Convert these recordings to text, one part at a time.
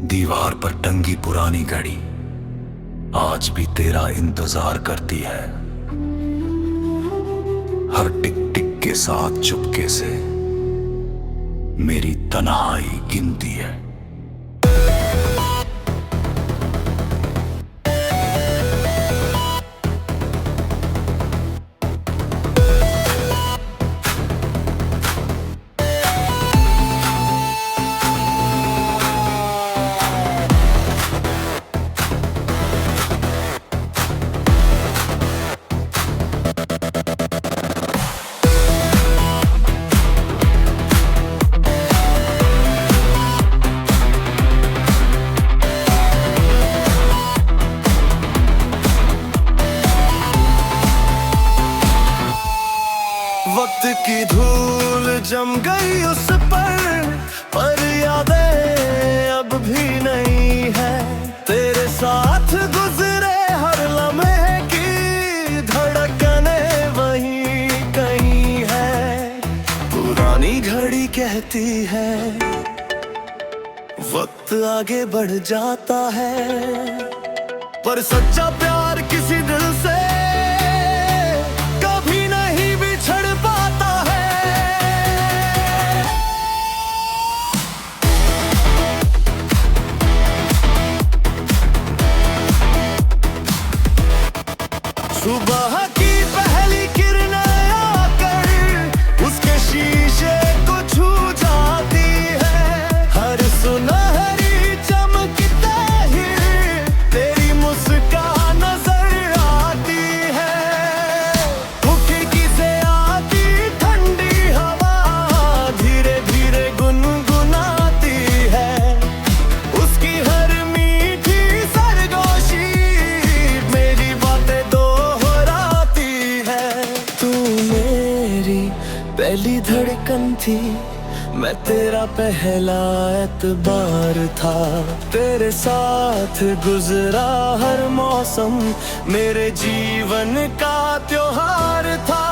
दीवार पर टंगी पुरानी घड़ी आज भी तेरा इंतजार करती है। हर टिक टिक के साथ चुपके से मेरी तन्हाई गिनती है। वक्त की धूल जम गई उस पर यादें अब भी नहीं है। तेरे साथ गुजरे हर लम्हे की धड़कने वहीं कहीं है। पुरानी घड़ी कहती है वक्त आगे बढ़ जाता है, पर सच्चा प्यार किसी दिल से सुबह की पहली किरण आकर उसके शीशे को छू जाती है। हर सुनहरी चमकते ही तेरी मुस्कान नजर आती है। खिड़की से आती ठंडी हवा धीरे धीरे गुनगुनाती है। उसकी हर मीठी सरगोशी मेरी बातें पहली धड़कन थी, मैं तेरा पहला एतबार था। तेरे साथ गुजरा हर मौसम मेरे जीवन का त्योहार था।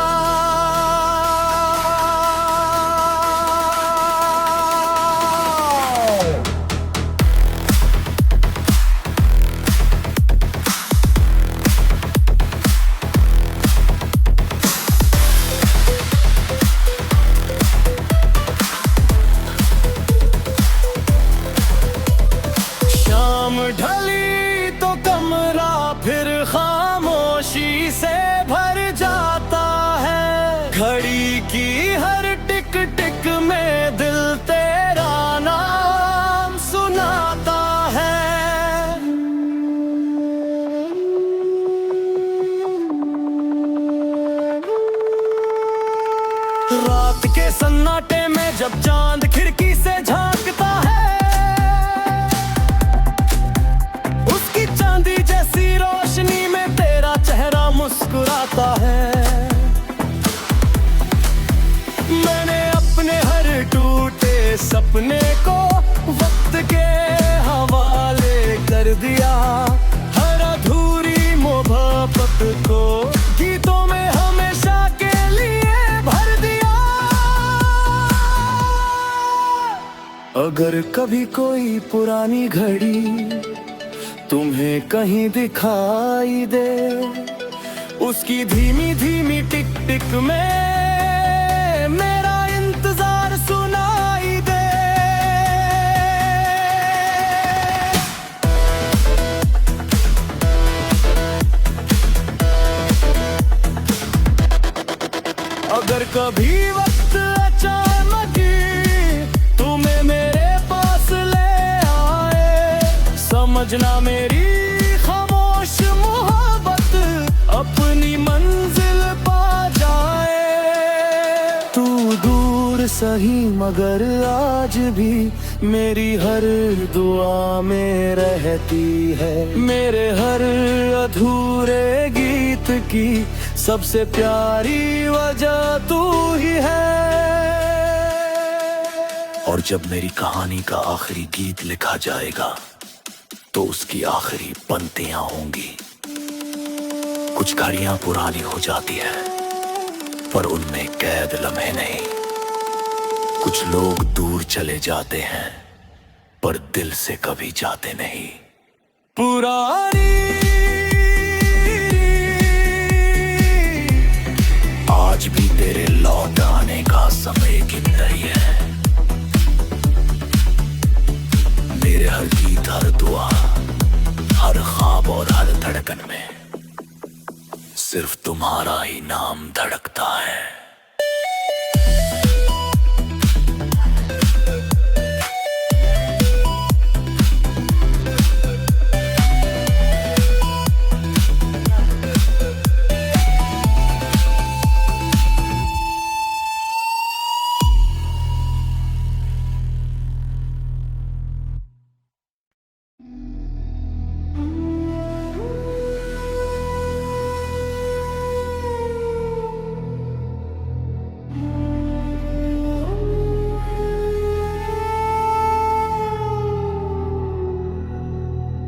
ढली तो कमरा फिर खामोशी से भर जाता है। घड़ी की हर टिक टिक में दिल तेरा नाम सुनाता है। रात के सन्नाटे में जब चांद खिड़की से झांकता है, रोशनी में तेरा चेहरा मुस्कुराता है। मैंने अपने हर टूटे सपने को वक्त के हवाले कर दिया। हर अधूरी मोहब्बत को गीतों में हमेशा के लिए भर दिया। अगर कभी कोई पुरानी घड़ी तुम्हें कहीं दिखाई दे, उसकी धीमी धीमी टिक टिक में मेरा इंतजार सुनाई दे। अगर कभी वक्त अचानक तुम्हें मेरे पास ले आए, समझना मेरी खामोश मोहब्बत अपनी मंजिल पा जाए। तू दूर सही मगर आज भी मेरी हर दुआ में रहती है। मेरे हर अधूरे गीत की सबसे प्यारी वजह तू ही है। और जब मेरी कहानी का आखिरी गीत लिखा जाएगा तो उसकी आखिरी पंक्तियां होंगी। कुछ घड़ियां पुरानी हो जाती है पर उनमें कैद लम्हे नहीं। कुछ लोग दूर चले जाते हैं पर दिल से कभी जाते नहीं। पुरानी आज भी तेरे लौट आने का समय गिन रही है। मेरे हर गीत, हर दुआ, हर ख्वाब और हर धड़कन में सिर्फ तुम्हारा ही नाम धड़कता है।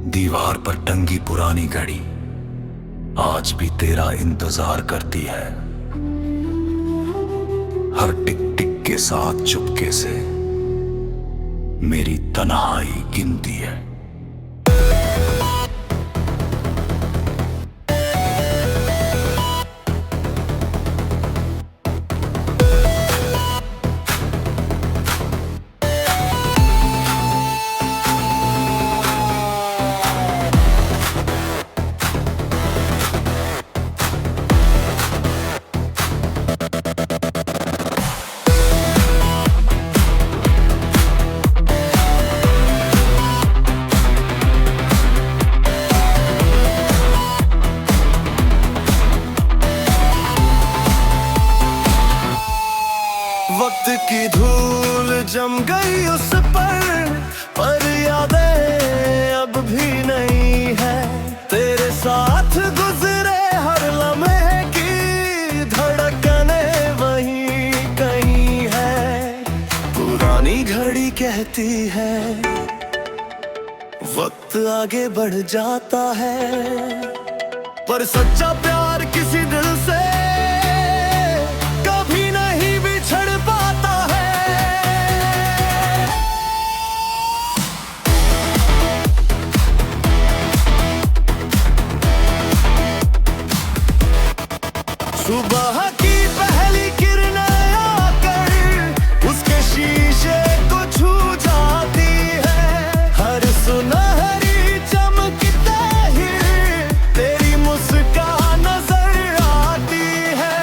दीवार पर टंगी पुरानी घड़ी आज भी तेरा इंतजार करती है। हर टिक टिक के साथ चुपके से मेरी तन्हाई गिनती है। वक्त की धूल जम गई उस पर यादें अब भी नहीं है। तेरे साथ गुजरे हर लम्हे की धड़कने वहीं कहीं है। पुरानी घड़ी कहती है वक्त आगे बढ़ जाता है, पर सच्चा प्यार किसी दिल से सुबह की पहली किरणें आकर उसके शीशे को छू जाती है। हर सुनहरी चमकते ही तेरी मुस्कान नजर आती है।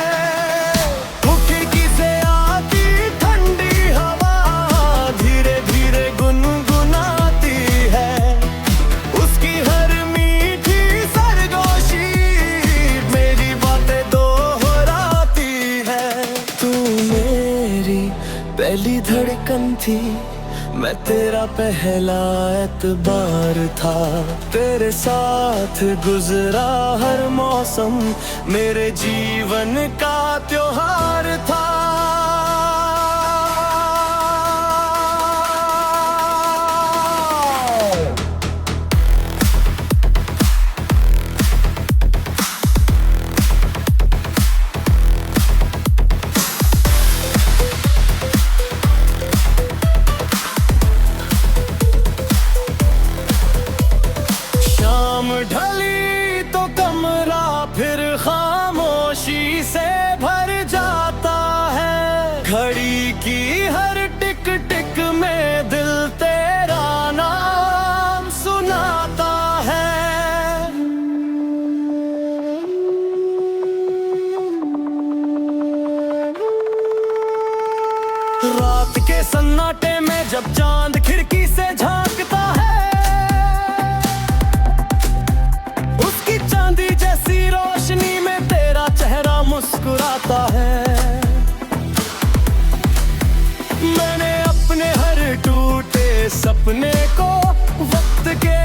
खिड़की से आती ठंडी हवा धीरे धीरे गुनगुनाती है। उसकी हर मीठी सरगोशी मेरी बातें पहली धड़कन थी, मैं तेरा पहला एतबार था। तेरे साथ गुजरा हर मौसम मेरे जीवन का त्योहार था। ढली तो कमरा फिर खामोशी से भर जाता है। घड़ी की हर टिक टिक में दिल तेरा नाम सुनाता है। रात के सन्नाटे में जब चांद खिड़की से झांकता है, चांदी जैसी रोशनी में तेरा चेहरा मुस्कुराता है। मैंने अपने हर टूटे सपने को वक्त के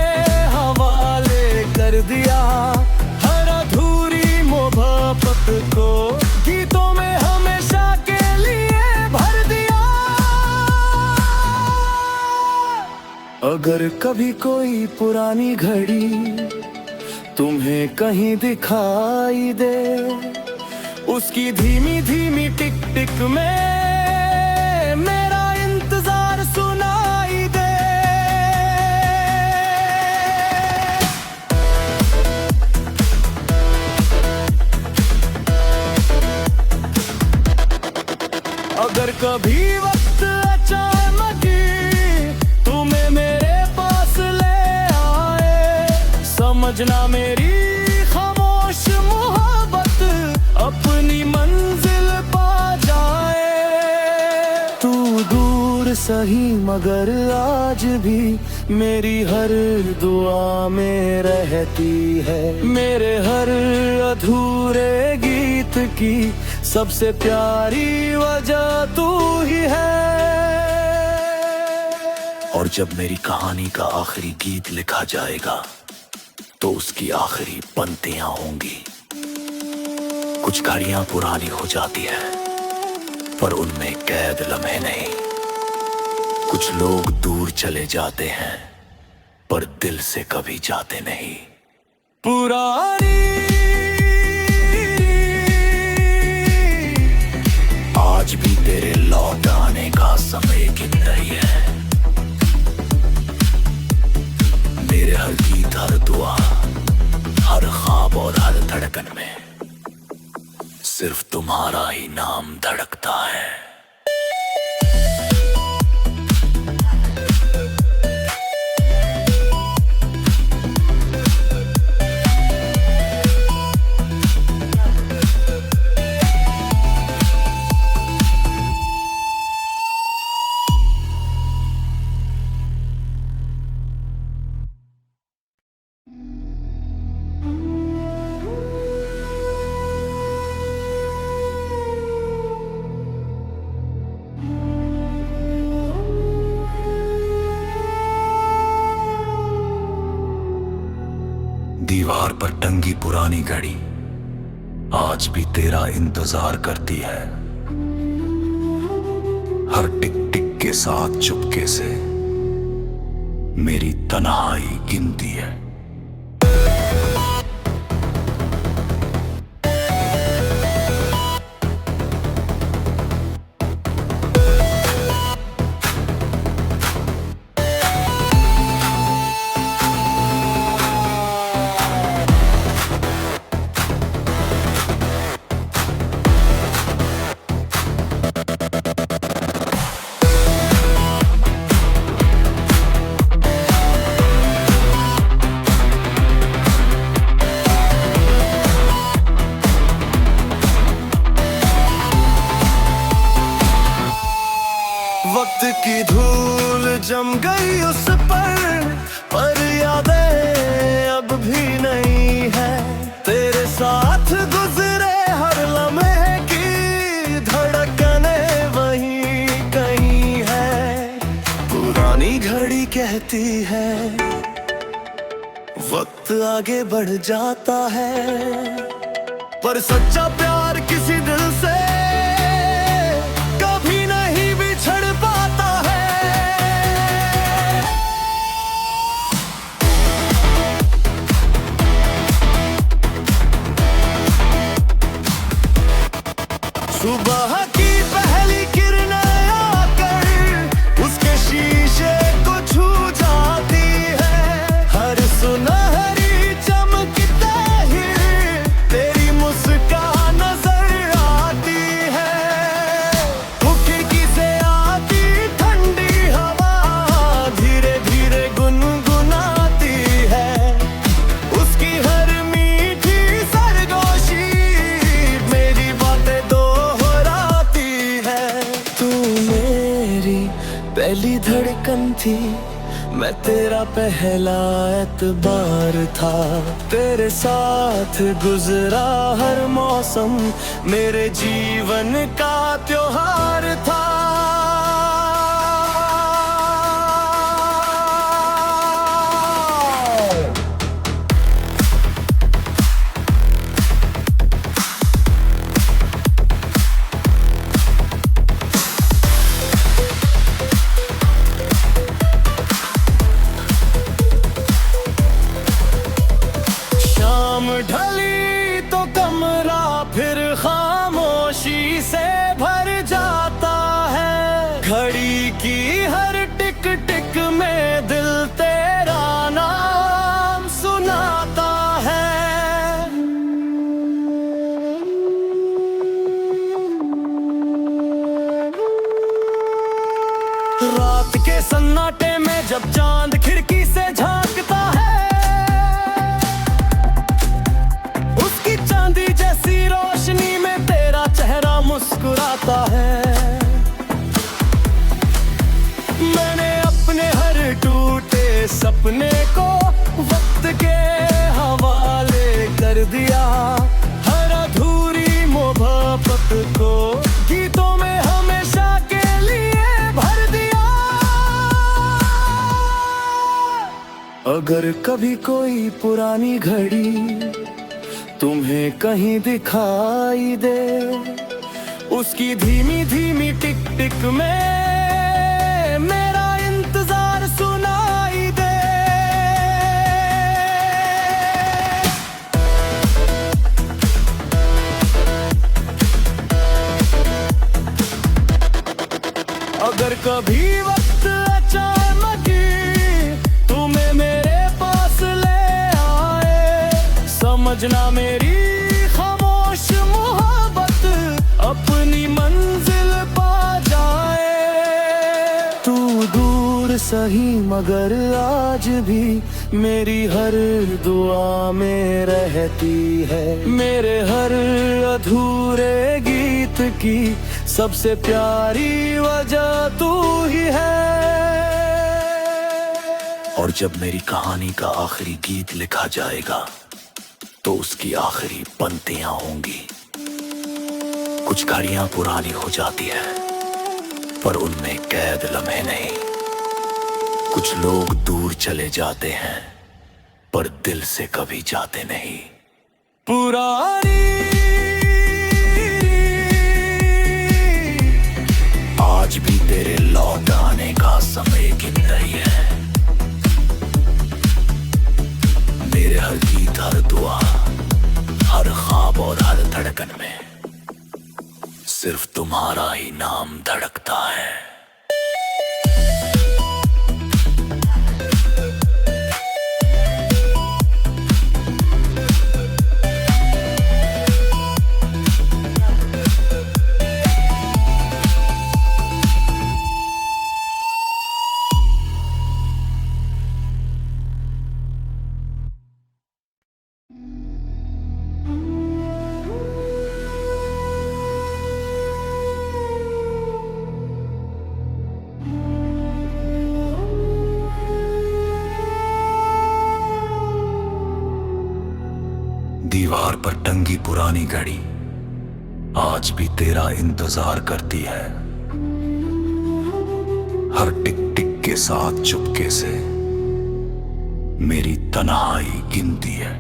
हवाले कर दिया। हर अधूरी मोहब्बत को गीतों में हमेशा के लिए भर दिया। अगर कभी कोई पुरानी घड़ी तुम्हें कहीं दिखाई दे, उसकी धीमी धीमी टिक टिक में मेरा इंतजार सुनाई दे। कभी वक्त अचानक तुम्हें मेरे पास ले आए, समझना मेरी खामोश मोहब्बत अपनी मंजिल पा जाए। तू दूर सही मगर आज भी मेरी हर दुआ में रहती है, मेरे हर अधूरे गीत की सबसे प्यारी वजह तू ही है। और जब मेरी कहानी का आखिरी गीत लिखा जाएगा तो उसकी आखिरी पंक्तियां होंगी। कुछ घड़ियां पुरानी हो जाती है पर उनमें कैद लम्हे नहीं। कुछ लोग दूर चले जाते हैं पर दिल से कभी जाते नहीं। पुरानी आज भी तेरे लौट आने का समय गिन रही है। मेरे हर गीत, हर दुआ, हर ख्वाब और हर धड़कन में सिर्फ तुम्हारा ही नाम धड़कता है। दीवार पर टंगी पुरानी घड़ी आज भी तेरा इंतजार करती है। हर टिक टिक के साथ चुपके से मेरी तन्हाई गिनती है। वक्त की धूल जम गई उस पर यादें अब भी नहीं है। तेरे साथ गुजरे हर लम्हे की धड़कने वहीं कहीं है। पुरानी घड़ी कहती है वक्त आगे बढ़ जाता है, पर सच्चा प्यार किसी दिल से कभी नहीं बिछड़ पाता है। सुबह की पहली किरणें आकर उसके शीशे को छू जाती है। हर सुनहरी चमकते ही तेरी मुस्कान नजर आती है। खिड़की से आती ठंडी हवा धीरे धीरे गुनगुनाती है। उसकी हर मीठी सरगोशी मेरी बातें दोहराती है। तू मेरी पहली धड़कन थी, मैं तेरा पहला एतबार था। तेरे साथ गुजरा हर मौसम मेरे जीवन का त्योहार था। ढली तो कमरा फिर खामोशी से भर जाता अगर कभी कोई पुरानी घड़ी तुम्हें कहीं दिखाई दे, उसकी धीमी धीमी टिक टिक में मेरा इंतजार सुनाई दे। अगर कभी वक्त अचानक तुम्हें मेरे पास ले आए, समझना मेरी खामोश मोहब्बत अपनी मंजिल पा जाए। तू दूर सही मगर आज भी मेरी हर दुआ में रहती है। मेरे हर अधूरे गीत की सबसे प्यारी वजह तू ही है। और जब मेरी कहानी का आखिरी गीत लिखा जाएगा तो उसकी आखिरी पंक्तियां होंगी। कुछ घड़ियां पुरानी हो जाती है पर उनमें कैद लम्हे नहीं। कुछ लोग दूर चले जाते हैं पर दिल से कभी जाते नहीं। पुरानी आज भी तेरे लौट आने का समय गिन रही है। मेरे हर गीत, हर दुआ, हर ख्वाब और हर धड़कन में सिर्फ तुम्हारा ही नाम धड़कता है। दीवार पर टंगी पुरानी घड़ी आज भी तेरा इंतजार करती है। हर टिक टिक के साथ चुपके से मेरी तन्हाई गिनती है।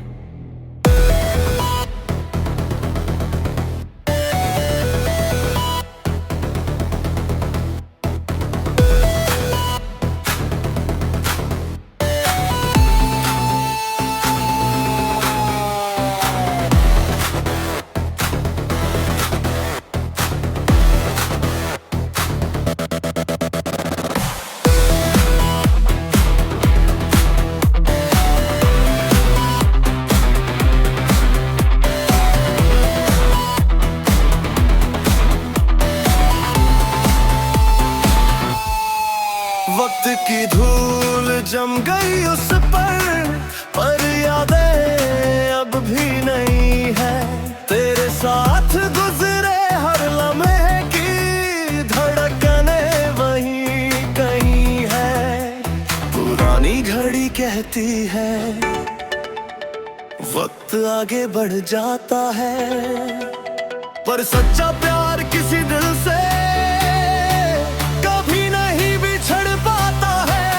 वक्त की धूल जम गई उस पर यादें अब भी नहीं है। तेरे साथ गुजरे हर लम्हे की धड़कने वहीं कहीं है। पुरानी घड़ी कहती है वक्त आगे बढ़ जाता है, पर सच्चा प्यार किसी दिल से कभी नहीं बिछड़ पाता है।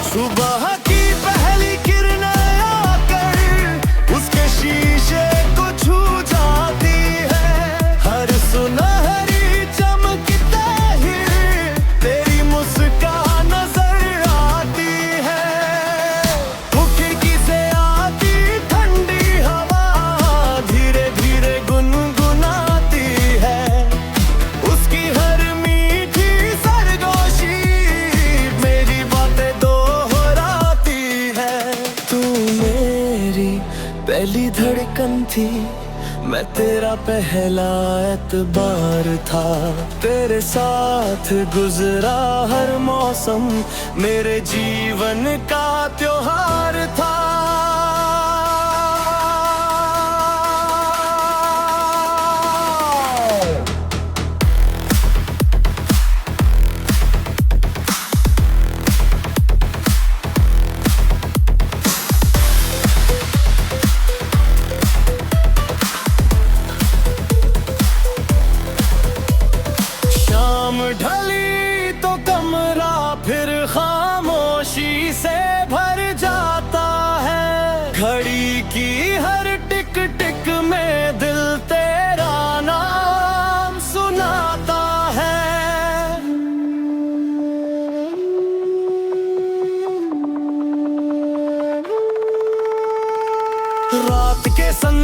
सुबह की पहली किरणें आकर उसके शीशे को छू जाती है। हर सुनहरी चमकते ही तेरी मुस्कान नजर आती है। खिड़की से आती ठंडी हवा धीरे धीरे गुनगुनाती है। उसकी हर मीठी सरगोशी मेरी बातें दोहराती है। तू मेरी पहली धड़कन थी, मैं तेरा पहला एतबार था। तेरे साथ गुजरा हर मौसम मेरे जीवन का त्योहार था।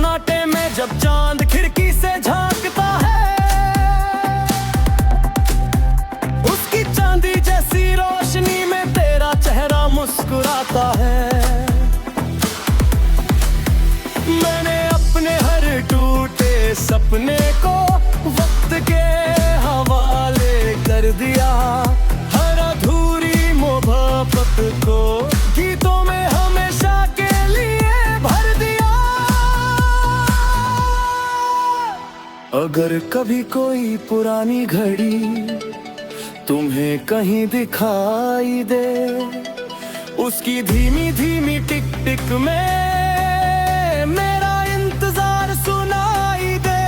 सन्नाटे में जब चांद खिड़की से झांकता है, उसकी चांदी जैसी रोशनी में तेरा चेहरा मुस्कुराता है। मैंने अपने हर टूटे सपने को वक्त के हवाले कर दिया, हर अधूरी मोहब्बत को गीतों में हमेशा के लिए भर दिया। अगर कभी कोई पुरानी घड़ी तुम्हें कहीं दिखाई दे, उसकी धीमी धीमी टिक टिक में मेरा इंतजार सुनाई दे।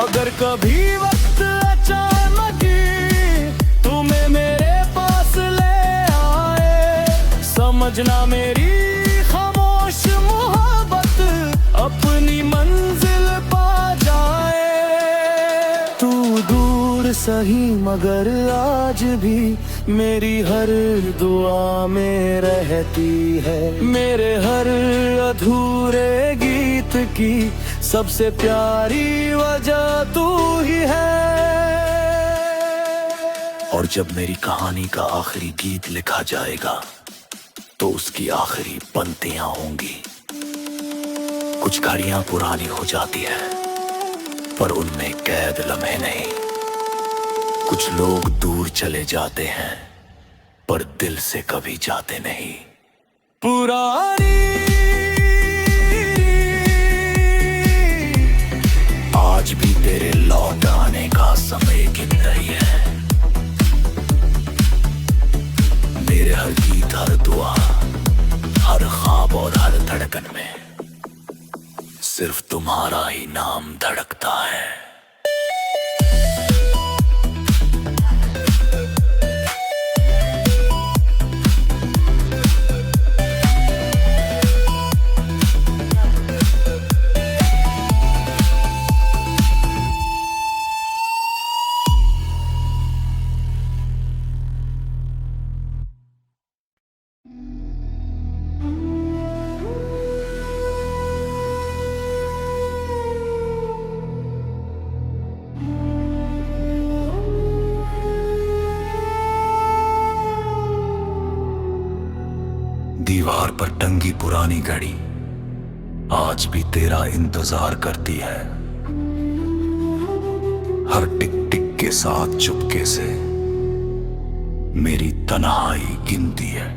अगर कभी वक्त अचानक तुम्हें मेरे पास ले आए, समझना मेरी खामोश मोहब्बत अपनी मंजिल पा जाए। तू दूर सही मगर आज भी मेरी हर दुआ में रहती है, मेरे हर अधूरे गीत की सबसे प्यारी वजह तू ही है। और जब मेरी कहानी का आखिरी गीत लिखा जाएगा तो उसकी आखिरी पंक्तियां होंगी। कुछ घड़ियां पुरानी हो जाती है पर उनमें कैद लम्हे नहीं। कुछ लोग दूर चले जाते हैं पर दिल से कभी जाते नहीं। पुरानी आज भी तेरे लौट आने का समय गिन रही है। मेरे हर गीत, हर दुआ, हर ख्वाब और हर धड़कन में सिर्फ तुम्हारा ही नाम धड़कता है। दीवार पर टंगी पुरानी घड़ी आज भी तेरा इंतजार करती है। हर टिक टिक के साथ चुपके से मेरी तन्हाई गिनती है।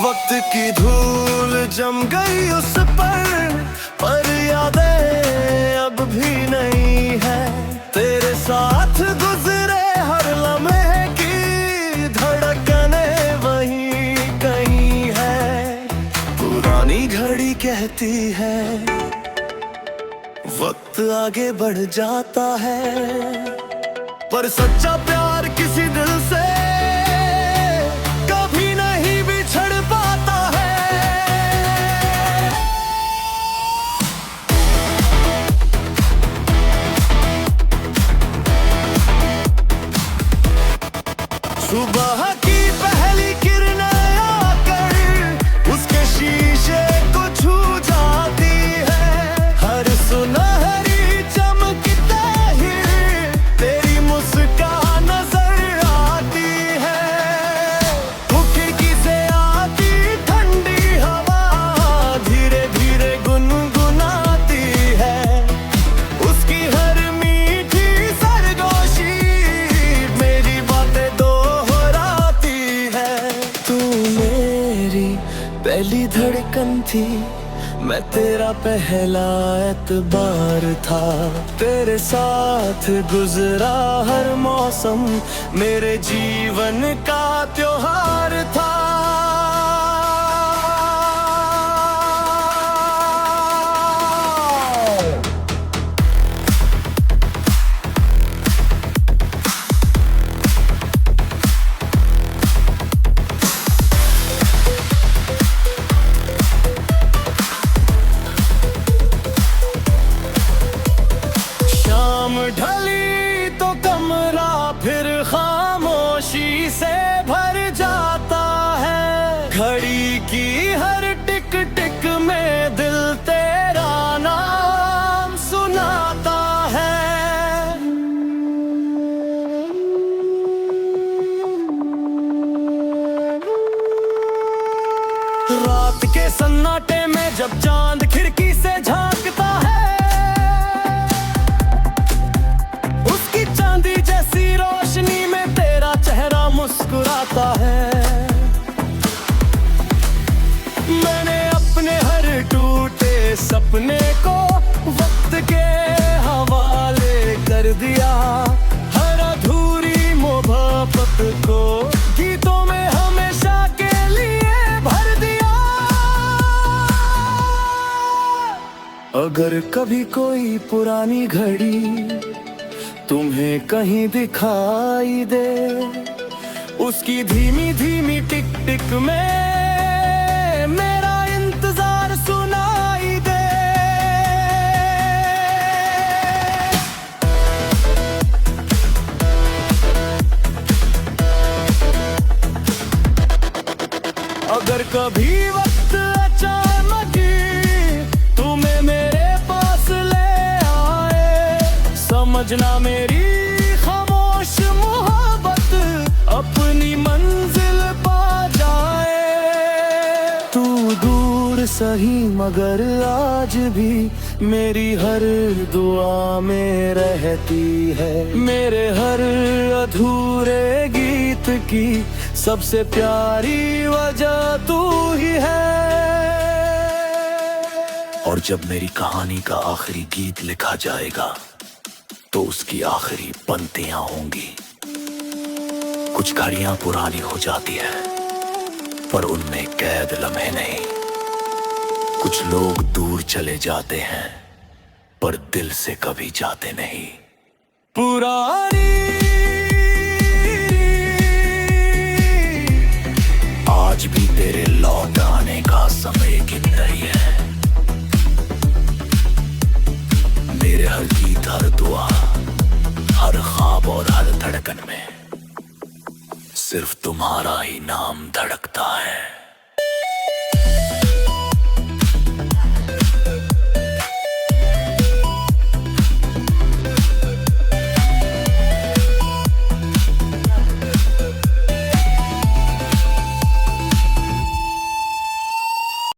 वक्त की धूल जम गई उस पर यादें अब भी नहीं है। तेरे साथ गुजरे हर लम्हे की धड़कने वहीं कहीं है। पुरानी घड़ी कहती है वक्त आगे बढ़ जाता है, पर सच्चा प्यार किसी दिल से सुबह की पहली किरणें आकर उसके शीशे को छू जाती है। हर सुनहरी चमकते ही तेरी मुस्कान नजर पहली धड़कन थी, मैं तेरा पहला एतबार था। तेरे साथ गुजरा हर मौसम मेरे जीवन का त्योहार था। ढली तो कमरा फिर खामोशी से भर जाता है। घड़ी की हर टिक टिक में दिल तेरा नाम सुनाता है। रात के सन्नाटे में जब चांद खिड़की से झांकता है, मुस्कुराता है। मैंने अपने हर टूटे सपने को वक्त के हवाले कर दिया। हर अधूरी मोहब्बत को गीतों में हमेशा के लिए भर दिया। अगर कभी कोई पुरानी घड़ी तुम्हें कहीं दिखाई दे, उसकी धीमी धीमी टिक टिक में मेरा इंतजार सुनाई दे। अगर कभी वक्त अचानक तुम्हें मेरे पास ले आए, समझना मेरी खामोश मोहब्बत अपनी मंजिल पा जाए। तू दूर सही मगर आज भी मेरी हर दुआ में रहती है। मेरे हर अधूरे गीत की सबसे प्यारी वजह तू ही है। और जब मेरी कहानी का आखिरी गीत लिखा जाएगा तो उसकी आखिरी पंक्तियां होंगी। कुछ घड़ियां पुरानी हो जाती है पर उनमें कैद लम्हे नहीं। कुछ लोग दूर चले जाते हैं पर दिल से कभी जाते नहीं। पुरानी आज भी तेरे लौट आने का समय गिन रही है। मेरे हर गीत, हर दुआ, हर ख्वाब और हर धड़कन में सिर्फ तुम्हारा ही नाम धड़कता है।